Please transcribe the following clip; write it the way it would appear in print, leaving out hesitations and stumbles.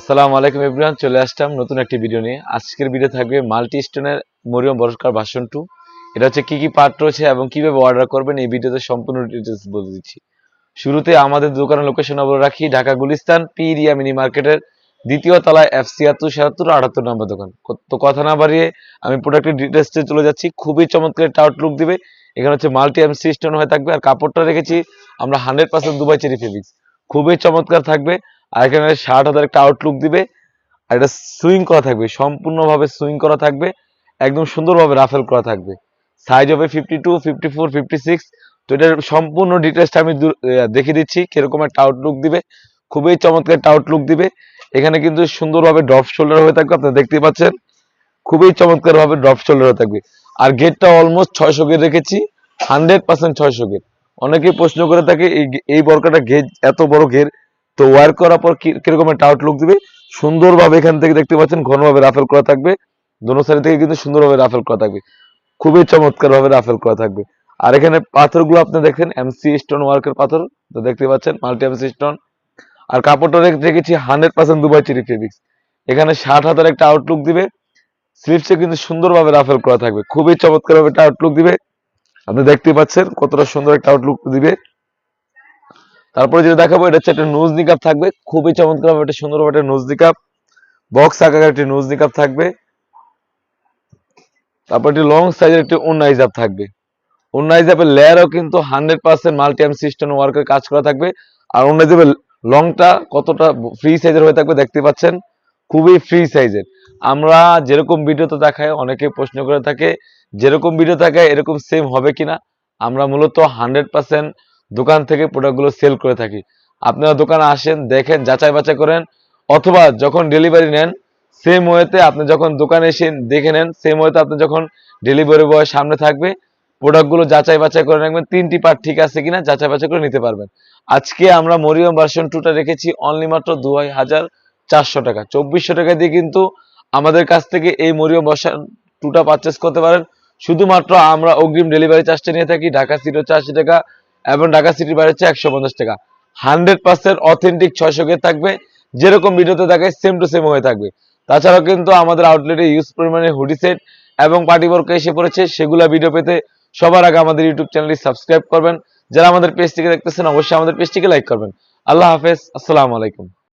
আসসালামু আলাইকুম এভরিওয়ান, চলে আসলাম নতুন একটি ভিডিও নিয়ে। আজকের ভিডিও থাকবে মাল্টি স্টোনের মরিয়ম বরকার ভার্সন 2। এটা হচ্ছে কি কি পার্ট রয়েছে এবং কিভাবে অর্ডার করবেন এই ভিডিওতে সম্পূর্ণ ডিটেইলস বলে দিচ্ছি। শুরুতে আমাদের দোকানের লোকেশন বলে রাখি, ঢাকা গুলিস্তান পিরিয়া মিনি মার্কেটের দ্বিতীয় তলায় F76 77 78 নম্বর দোকান। তো কথা না বাড়িয়ে আমি প্রোডাক্টের ডিটেইলসে চলে যাচ্ছি। খুবই চমৎকার একটা আউটলুক দিবে। এখানে হচ্ছে মাল্টি এমসি স্টোন হয়ে থাকবে, আর কাপড়টা রেখেছি আমরা 100% দুবাই চেরি ফেব্রিক্স, খুবই চমৎকার থাকবে। আর এখানে 60,000 একটা আউটলুক দিবে, আর এটা সুইং করা থাকবে, সম্পূর্ণভাবে সুইং করা থাকবে, একদম সুন্দরভাবে রাফেল করা থাকবে। সাইজ হবে 52, 54, 56। তো এটার সম্পূর্ণ ডিটেলসটা আমি দেখিয়ে দিচ্ছি কিরকম একটা আউটলুক দিবে। খুবই চমৎকার একটা আউটলুক দিবে। এখানে কিন্তু সুন্দরভাবে ড্রপ শোল্ডার হয়ে থাকবে, আপনারা দেখতে পাচ্ছেন খুবই চমৎকার ভাবে ড্রপ শোল্ডার হয়ে থাকবে। আর গেটটা অলমোস্ট 600 গেট রেখেছি, 100% 600 গেট। অনেকেই প্রশ্ন করে থাকে এই বরকাটা গেট এত বড় গেট তো ওয়ার করার পর কিরকম একটা আউটলুক দিবে। সুন্দরভাবে এখান থেকে দেখতে পাচ্ছেন ঘনভাবে রাফেল করা থাকবে, দোনো সাইড থেকে কিন্তু সুন্দরভাবে রাফেল করা থাকবে, খুবই চমৎকার ভাবে রাফেল করা থাকবে। আর এখানে পাথরগুলো আপনি দেখেন এমসি স্টোন ওয়ার্কের পাথর, তো দেখতে পাচ্ছেন মাল্টি এমসি স্টোন। আর কাপড়টা রেখেছি 100% দুবাই চেরি ফেব্রিক্স। এখানে 60,000 একটা আউটলুক দিবে। স্লিপসে কিন্তু সুন্দরভাবে রাফেল করা থাকবে, খুবই চমৎকার ভাবে একটা আউটলুক দিবে। আপনি দেখতে পাচ্ছেন কতটা সুন্দর একটা আউটলুক দিবে। তারপরে যেটা দেখাবো এটা হচ্ছে একটা নোজ নিকাপ থাকবে, খুবই চমৎকার ভাবে একটা সুন্দর ভাবে একটা নোজ নিকাপ, বক্স আকারের একটি নোজ নিকাপ থাকবে। তারপর একটি লং সাইজের একটি ওন্না হিজাব থাকবে। ওন্না হিজাবের লেয়ারও কিন্তু 100% মাল্টি এম সিস্টেম ওয়ার্কের কাজ করা থাকবে। আর ওন্না হিজাবের লংটা কতটা ফ্রি সাইজের হয়ে থাকবে দেখতে পাচ্ছেন, খুবই ফ্রি সাইজের। আমরা যেরকম ভিডিওতে দেখাই, অনেকে প্রশ্ন করে থাকে যেরকম ভিডিও দেখায় এরকম সেম হবে কিনা। আমরা মূলত 100% দোকান থেকে প্রোডাক্টগুলো সেল করে থাকি। আপনারা দোকানে আসেন, দেখেন, যাচাই বাছাই করেন, অথবা যখন ডেলিভারি নেন সেম ওয়েতে আপনি যখন দোকানে এসে দেখে নেন, সেম ওয়েতে আপনি যখন ডেলিভারি বয় সামনে থাকবে প্রোডাক্টগুলো যাচাই বাছাই করে রাখবেন, 3টি পার্ট ঠিক আছে কিনা যাচাই বাছাই করে নিতে পারবেন। আজকে আমরা মরিয়ম ভার্সন 2টা রেখেছি অনলি মাত্র 2,400 টাকা, 2400 টাকা দিয়ে কিন্তু আমাদের কাছ থেকে এই মরিয়ম ভার্সন 2টা পারচেস করতে পারেন। শুধুমাত্র আমরা অগ্রিম ডেলিভারি চার্জটা নিয়ে থাকি। ঢাকা সিটি হচ্ছে 80 টাকা এবং ঢাকা সিটির বাইরে হচ্ছে 150 টাকা। 100% অথেন্টিক 600 গেট থাকবে, যেরকম ভিডিওতে দেখায় সেম টু সেম হয়ে থাকবে। তাছাড়াও কিন্তু আমাদের আউটলেটে ইউজ পরিমাণে হুডি সেট এবং পার্টি বোরকা এসে পড়েছে, সেগুলা ভিডিও পেতে সবার আগে আমাদের ইউটিউব চ্যানেলটি সাবস্ক্রাইব করবেন। যারা আমাদের পেজটিকে দেখতেছেন অবশ্যই আমাদের পেজটিকে লাইক করবেন। আল্লাহ হাফেজ, আসসালামু আলাইকুম।